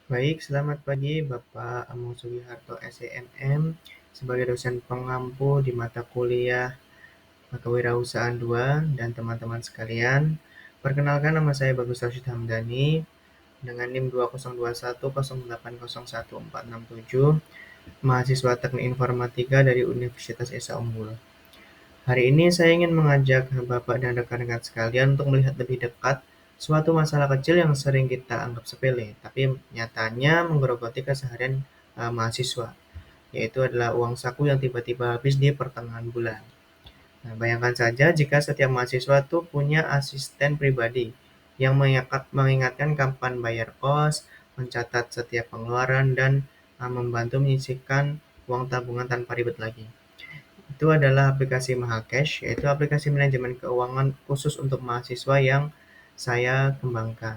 Baik, selamat pagi Bapak Amo Sugiharto SEMM sebagai dosen pengampu di mata kuliah Kewirausahaan 2 dan teman-teman sekalian. Perkenalkan nama saya Bagus Rashid Hamdani dengan NIM 202108010467, mahasiswa Teknik Informatika dari Universitas Esa Unggul. Hari ini saya ingin mengajak Bapak dan rekan-rekan sekalian untuk melihat lebih dekat suatu masalah kecil yang sering kita anggap sepele, tapi nyatanya menggerogoti keseharian mahasiswa, yaitu adalah uang saku yang tiba-tiba habis di pertengahan bulan. Nah, bayangkan saja jika setiap mahasiswa tuh punya asisten pribadi yang mengingatkan kapan bayar kos, mencatat setiap pengeluaran, dan membantu menyisihkan uang tabungan tanpa ribet lagi. Itu adalah aplikasi Mahacash, yaitu aplikasi manajemen keuangan khusus untuk mahasiswa yang saya kembangkan.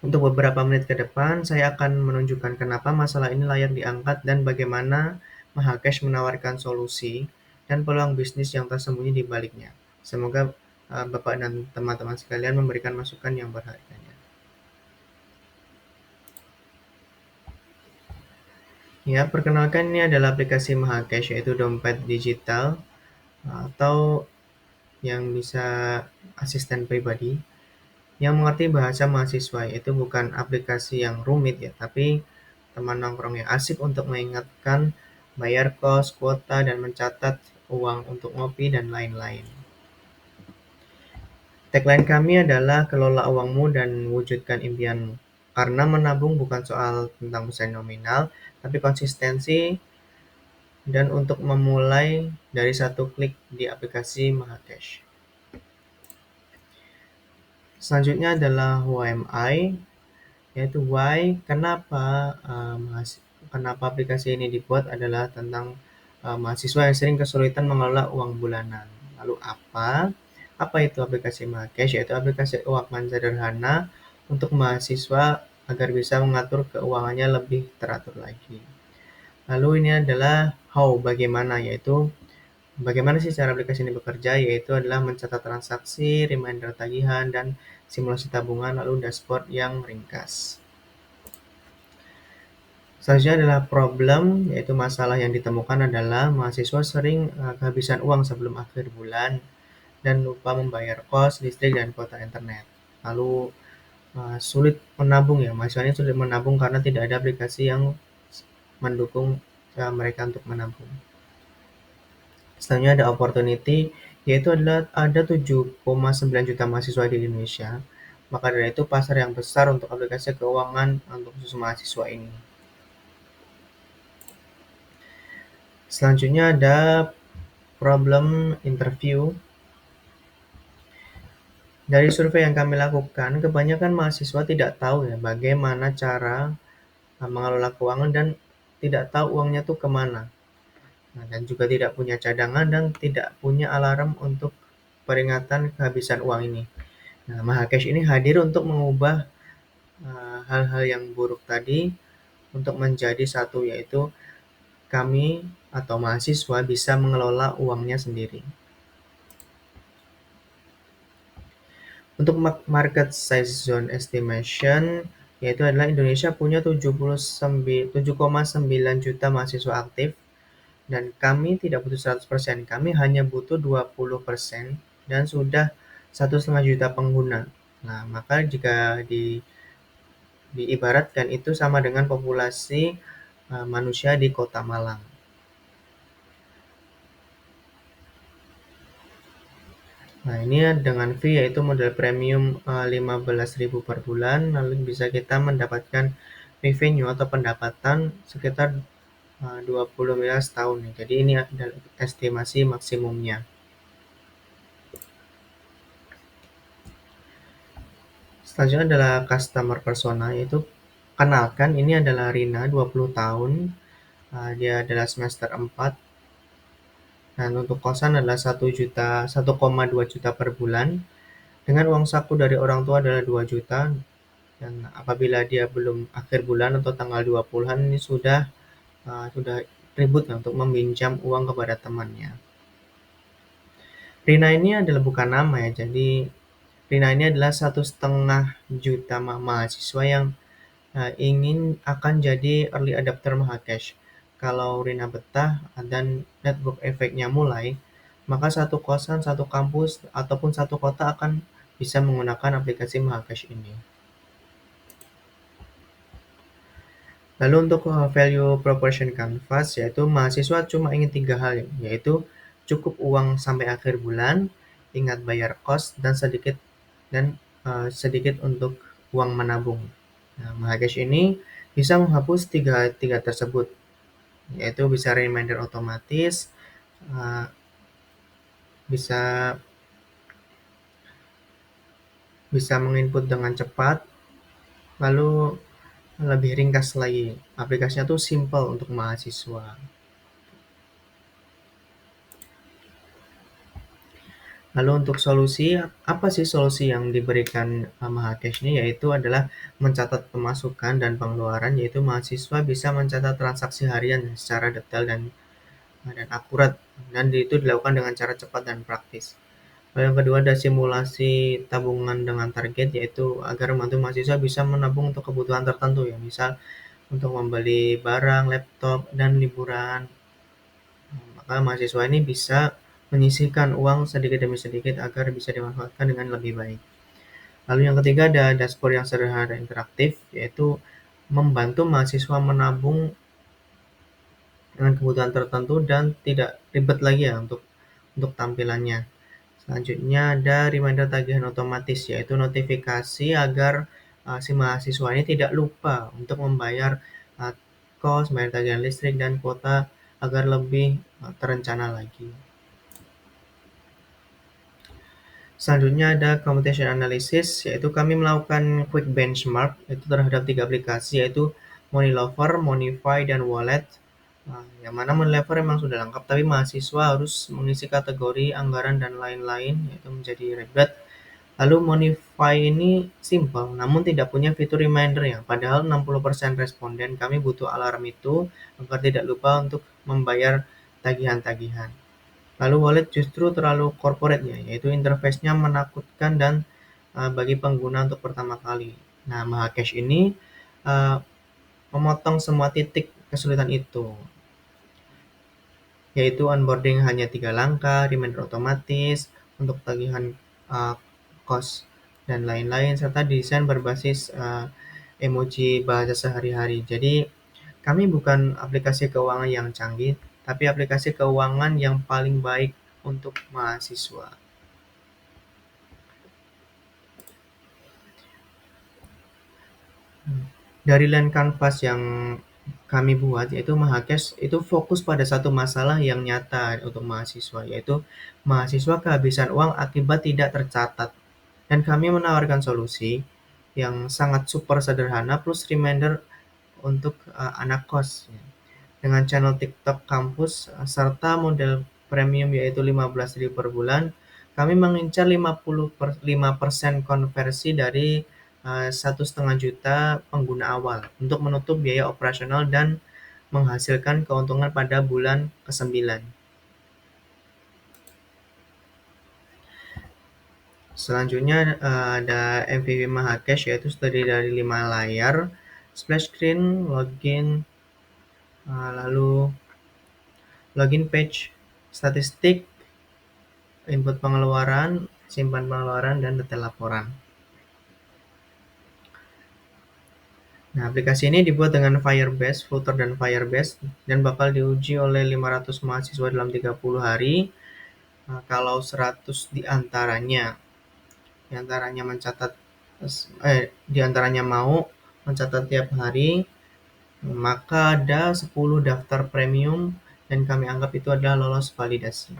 Untuk beberapa menit ke depan, saya akan menunjukkan kenapa masalah ini layak diangkat dan bagaimana Mahacash menawarkan solusi dan peluang bisnis yang tersembunyi di baliknya. Semoga Bapak dan teman-teman sekalian memberikan masukan yang berharga. Ya, perkenalkan ini adalah aplikasi Mahacash, yaitu dompet digital atau yang bisa asisten pribadi yang mengerti bahasa mahasiswa, yaitu bukan aplikasi yang rumit ya, tapi teman nongkrong yang asik untuk mengingatkan bayar kos, kuota, dan mencatat uang untuk ngopi dan lain-lain. Tagline kami adalah kelola uangmu dan wujudkan impianmu. Karena menabung bukan soal tentang besar nominal, tapi konsistensi dan untuk memulai dari satu klik di aplikasi Mahacash. Selanjutnya adalah Who am I, yaitu why, kenapa aplikasi ini dibuat adalah tentang mahasiswa yang sering kesulitan mengelola uang bulanan. Lalu apa itu aplikasi Mahacash? Yaitu aplikasi keuangan sederhana untuk mahasiswa agar bisa mengatur keuangannya lebih teratur lagi. Lalu ini adalah how, bagaimana, yaitu bagaimana sih cara aplikasi ini bekerja, yaitu adalah mencatat transaksi, reminder tagihan, dan simulasi tabungan, lalu dashboard yang ringkas. Selanjutnya adalah problem, yaitu masalah yang ditemukan adalah mahasiswa sering kehabisan uang sebelum akhir bulan dan lupa membayar kos, listrik, dan kuota internet. Lalu sulit menabung ya, mahasiswa ini sulit menabung karena tidak ada aplikasi yang mendukung mereka untuk menabung. Selanjutnya ada opportunity, yaitu adalah ada 7,9 juta mahasiswa di Indonesia. Maka dari itu pasar yang besar untuk aplikasi keuangan untuk khusus mahasiswa ini. Selanjutnya ada problem interview. Dari survei yang kami lakukan, kebanyakan mahasiswa tidak tahu ya bagaimana cara mengelola keuangan dan tidak tahu uangnya tuh kemana. Nah, dan juga tidak punya cadangan dan tidak punya alarm untuk peringatan kehabisan uang ini. Nah, Mahacash ini hadir untuk mengubah hal-hal yang buruk tadi untuk menjadi satu, yaitu kami atau mahasiswa bisa mengelola uangnya sendiri. Untuk market size zone estimation, yaitu adalah Indonesia punya 7,9 juta mahasiswa aktif, dan kami tidak butuh 100%, kami hanya butuh 20% dan sudah 1,5 juta pengguna. Nah, maka jika diibaratkan itu sama dengan populasi manusia di Kota Malang. Nah, ini dengan fee yaitu model premium 15.000 per bulan, lalu bisa kita mendapatkan revenue atau pendapatan sekitar 20 miliar setahun. Jadi ini adalah estimasi maksimumnya. Selanjutnya adalah customer persona, yaitu kenalkan ini adalah Rina, 20 tahun. Dia adalah semester 4. Dan untuk kosan adalah 1,2 juta per bulan. Dengan uang saku dari orang tua adalah 2 juta. Dan apabila dia belum akhir bulan atau tanggal 20-an ini sudah ribut untuk meminjam uang kepada temannya. Rina ini adalah bukan nama ya, jadi Rina ini adalah 1,5 juta mahasiswa yang akan jadi early adopter Mahacash. Kalau Rina betah dan network efeknya mulai, maka satu kosan, satu kampus, ataupun satu kota akan bisa menggunakan aplikasi Mahacash ini. Lalu untuk value proposition Canvas, yaitu mahasiswa cuma ingin 3 hal, yaitu cukup uang sampai akhir bulan, ingat bayar kos, dan sedikit untuk uang menabung. Nah, Mahacash ini bisa menghapus tiga tersebut, yaitu bisa reminder otomatis, uh, bisa menginput dengan cepat, lalu lebih ringkas lagi. Aplikasinya tuh simple untuk mahasiswa. Lalu untuk solusi, apa sih solusi yang diberikan Mahacash ini? Yaitu adalah mencatat pemasukan dan pengeluaran, yaitu mahasiswa bisa mencatat transaksi harian secara detail dan akurat, dan itu dilakukan dengan cara cepat dan praktis. Lalu yang kedua ada simulasi tabungan dengan target, yaitu agar membantu mahasiswa bisa menabung untuk kebutuhan tertentu, ya misal untuk membeli barang, laptop, dan liburan. Maka mahasiswa ini bisa menyisihkan uang sedikit demi sedikit agar bisa dimanfaatkan dengan lebih baik. Lalu yang ketiga ada dashboard yang sederhana dan interaktif, yaitu membantu mahasiswa menabung dengan kebutuhan tertentu dan tidak ribet lagi ya untuk tampilannya. Selanjutnya ada reminder tagihan otomatis, yaitu notifikasi agar si mahasiswa ini tidak lupa untuk membayar kos, bayar tagihan listrik, dan kuota agar lebih terencana lagi. Selanjutnya ada computation analysis, yaitu kami melakukan quick benchmark itu terhadap 3 aplikasi, yaitu Moneylover, Monify, dan Wallet. Yang mana Moneylover memang sudah lengkap, tapi mahasiswa harus mengisi kategori, anggaran, dan lain-lain, yaitu menjadi ribet. Lalu Monify ini simple, namun tidak punya fitur reminder ya. Padahal 60% responden kami butuh alarm itu agar tidak lupa untuk membayar tagihan-tagihan. Lalu wallet justru terlalu corporate ya, yaitu interface-nya menakutkan dan bagi pengguna untuk pertama kali. Nah, Mahacash ini memotong semua titik kesulitan itu, yaitu onboarding hanya 3 langkah, reminder otomatis untuk tagihan kos dan lain-lain, serta desain berbasis emoji bahasa sehari-hari. Jadi kami bukan aplikasi keuangan yang canggih, tapi aplikasi keuangan yang paling baik untuk mahasiswa. Dari land canvas yang kami buat, yaitu Mahacash itu fokus pada satu masalah yang nyata untuk mahasiswa, yaitu mahasiswa kehabisan uang akibat tidak tercatat. Dan kami menawarkan solusi yang sangat super sederhana plus reminder untuk anak kos. Dengan channel TikTok kampus serta model premium yaitu 15.000 per bulan, kami mengincar 5% konversi dari 1,5 juta pengguna awal untuk menutup biaya operasional dan menghasilkan keuntungan pada bulan ke-9. Selanjutnya ada MVP Mahacash, yaitu terdiri dari 5 layar, splash screen, login, lalu login page, statistik, input pengeluaran, simpan pengeluaran, dan detail laporan. Nah, aplikasi ini dibuat dengan Firebase, Flutter, dan Firebase, dan bakal diuji oleh 500 mahasiswa dalam 30 hari. Kalau 100 diantaranya mau mencatat tiap hari, maka ada 10 daftar premium, dan kami anggap itu adalah lolos validasi.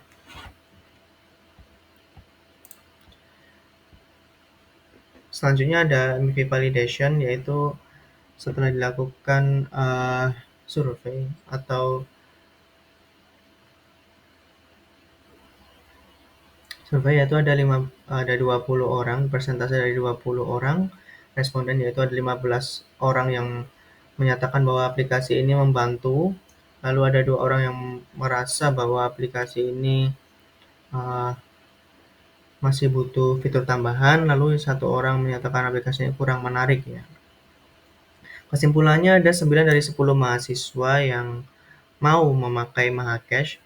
Selanjutnya ada MVP validation, yaitu setelah dilakukan survei yaitu ada 20 orang, persentase dari 20 orang responden, yaitu ada 15 orang yang menyatakan bahwa aplikasi ini membantu, lalu ada 2 orang yang merasa bahwa aplikasi ini masih butuh fitur tambahan, lalu satu orang menyatakan aplikasinya kurang menarik ya. Kesimpulannya ada 9 dari 10 mahasiswa yang mau memakai Mahacash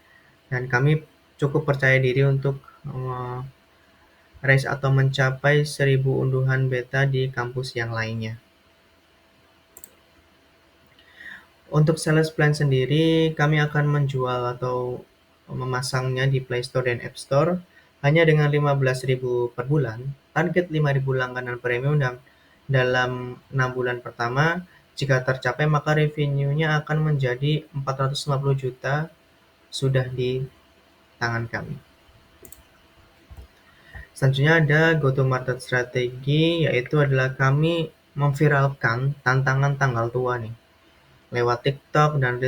dan kami cukup percaya diri untuk raise atau mencapai 1.000 unduhan beta di kampus yang lainnya. Untuk sales plan sendiri, kami akan menjual atau memasangnya di Play Store dan App Store hanya dengan 15.000 per bulan, target 5.000 langganan premium dan dalam 6 bulan pertama. Jika tercapai, maka revenue-nya akan menjadi 450 juta sudah di tangan kami. Selanjutnya ada go-to-market strategi, yaitu adalah kami memviralkan tantangan tanggal tua nih lewat TikTok dan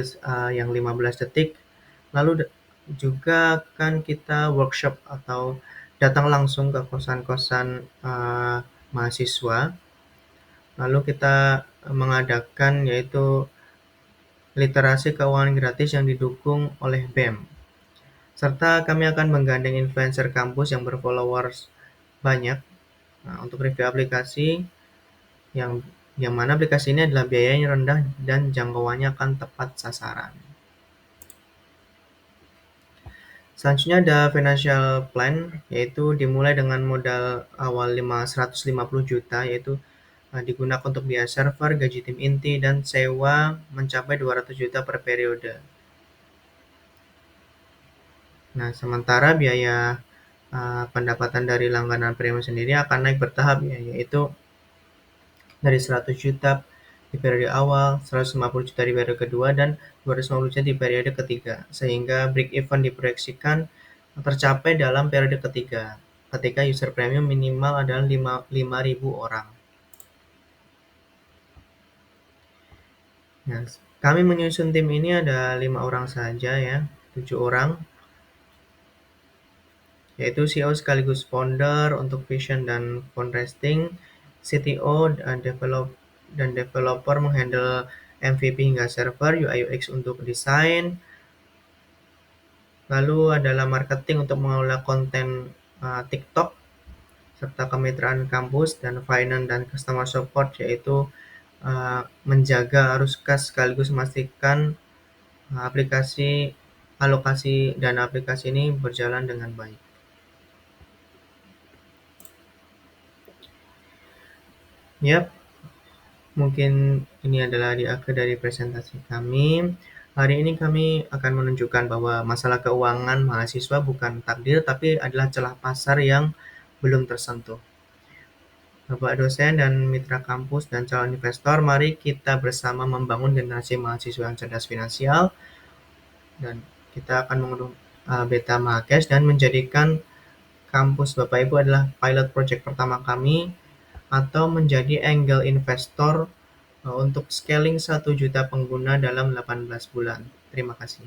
yang 15 detik. Lalu juga kan kita workshop atau datang langsung ke kosan-kosan mahasiswa. Lalu kita mengadakan yaitu literasi keuangan gratis yang didukung oleh BEM. Serta kami akan menggandeng influencer kampus yang berfollowers banyak untuk review aplikasi yang mana aplikasi ini adalah biayanya rendah dan jangkauannya akan tepat sasaran. Selanjutnya ada financial plan, yaitu dimulai dengan modal awal 150 juta, yaitu digunakan untuk biaya server, gaji tim inti, dan sewa mencapai 200 juta per periode. Nah, sementara biaya pendapatan dari langganan premium sendiri akan naik bertahap, yaitu dari 100 juta di periode awal, 150 juta di periode kedua, dan 250 juta di periode ketiga. Sehingga break even diproyeksikan tercapai dalam periode ketiga, ketika user premium minimal adalah 5.000 orang. Nah, kami menyusun tim ini ada 5 orang saja ya, 7 orang, yaitu CEO sekaligus founder untuk vision dan fundraising, CTO dan developer menghandle MVP hingga server, UI UX untuk desain, lalu adalah marketing untuk mengelola konten TikTok, serta kemitraan kampus, dan finance dan customer support, yaitu menjaga arus kas sekaligus memastikan alokasi dana aplikasi ini berjalan dengan baik. Yap, mungkin ini adalah di akhir dari presentasi kami. Hari ini kami akan menunjukkan bahwa masalah keuangan mahasiswa bukan takdir, tapi adalah celah pasar yang belum tersentuh. Bapak dosen dan mitra kampus dan calon investor, mari kita bersama membangun generasi mahasiswa yang cerdas finansial, dan kita akan mengunduh beta Mahacash dan menjadikan kampus Bapak Ibu adalah pilot project pertama kami atau menjadi angel investor untuk scaling 1 juta pengguna dalam 18 bulan. Terima kasih.